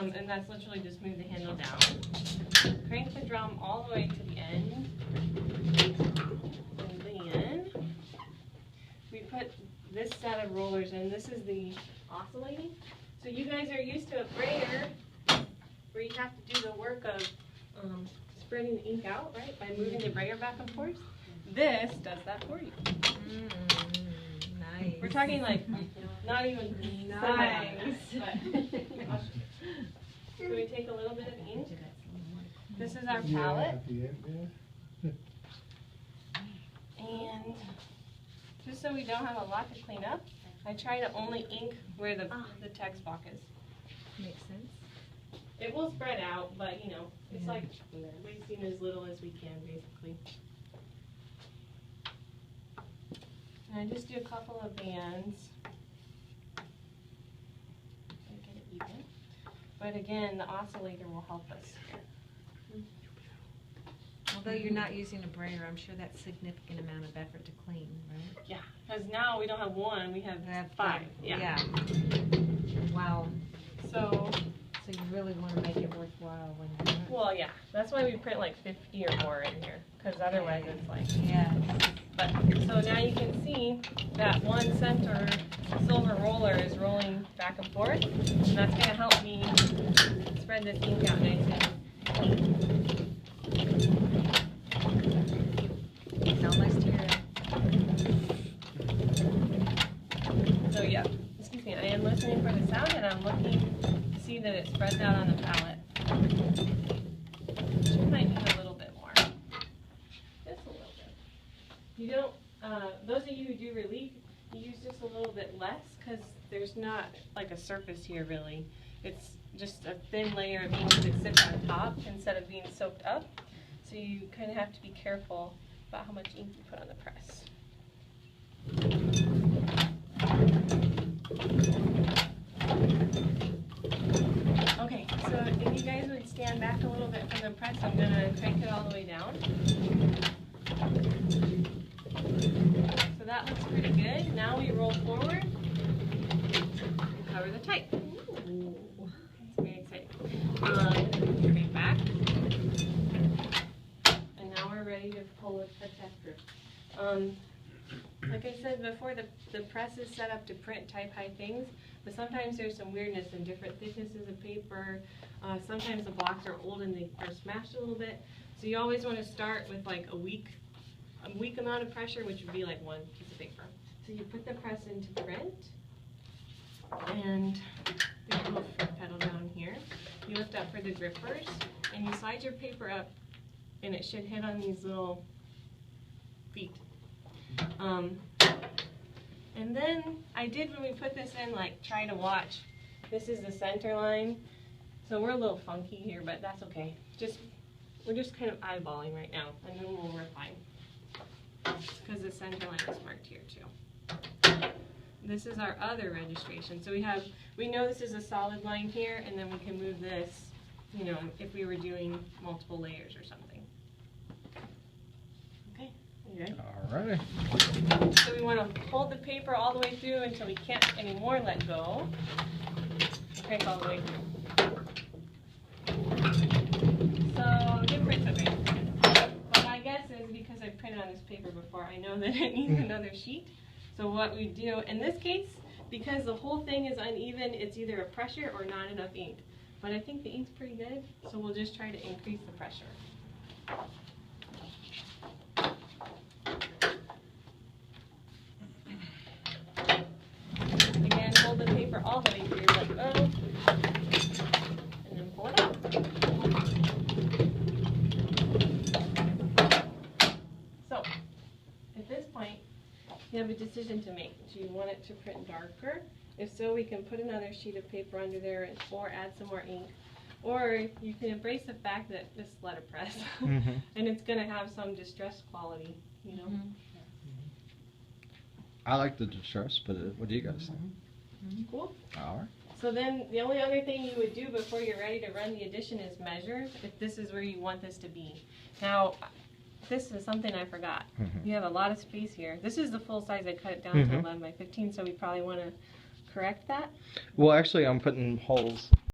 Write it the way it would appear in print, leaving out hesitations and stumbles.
And that's literally just move the handle down. Crank the drum all the way to the end. And then we put this set of rollers in. This is the oscillating. So you guys are used to a brayer where you have to do the work of spreading the ink out, right? By moving the brayer back and forth. This does that for you. Nice. We're talking like not even nice. So we take a little bit of ink. This is our palette. And just so we don't have a lot to clean up, I try to only ink where the text block is. Makes sense. It will spread out, but you know, it's like wasting as little as we can, basically. And I just do a couple of bands to get it even. But again, the oscillator will help us here. Although you're not using a brayer, I'm sure that's a significant amount of effort to clean, right? Yeah, because now we don't have one, we have 5. Yeah. Wow. So you really want to make it worthwhile when you're doing it. well, yeah, that's why we print like 50 or more in here, because otherwise it's like, Yeah. but, so now you can see that one center silver roller is rolling back and forth, and that's going to help me spread this ink out nicely. It's almost here. So yeah, excuse me, I am listening for the sound, and I'm looking to see that it spreads out on the palette. Which might need a little bit more. Just a little bit. You don't, those of you who do relief, you use just a little bit less because there's not like a surface here really. It's just a thin layer of ink that sits on top instead of being soaked up. So you kind of have to be careful about how much ink you put on the press. Okay, so if you guys would stand back a little bit from the press, I'm going to crank it all the way down. So that looks pretty good. Now we roll forward and cover the type. Ooh, it's very exciting. Crank back. And now we're ready to pull the tester. Like I said before, the press is set up to print type high things, but sometimes there's some weirdness in different thicknesses of paper. Sometimes the blocks are old and they are smashed a little bit. So you always want to start with like a weak amount of pressure, which would be like one piece of paper. So you put the press into print, and there's a little foot pedal down here. You lift up for the grippers, and you slide your paper up, and it should hit on these little feet. And then I did, when we put this in, like try to watch. This is the center line, so we're a little funky here, but that's okay. We're just kind of eyeballing right now, and then we'll refine. Because the center line is marked here too. This is our other registration. So we know this is a solid line here, and then we can move this, you know, if we were doing multiple layers or something. Okay, you ready? All right. So we want to hold the paper all the way through until we can't anymore let go. Crank all the way through. So different okay. But my guess is, because I've printed on this paper before, I know that it needs another sheet. So what we do in this case, because the whole thing is uneven, it's either a pressure or not enough ink. But I think the ink's pretty good, so we'll just try to increase the pressure. Again, hold the paper all the way through, let go, and then pull it out. So, at this point, you have a decision to make. Do you want it to print darker? If so, we can put another sheet of paper under there or add some more ink. Or you can embrace the fact that this is letterpress, and it's going to have some distress quality, you know? I like the distress, but what do you guys think? Cool. All right. So then the only other thing you would do before you're ready to run the addition is measure if this is where you want this to be. Now, this is something I forgot. You have a lot of space here. This is the full size. I cut it down to 11 by 15, so we probably want to correct that. Well, actually, I'm putting holes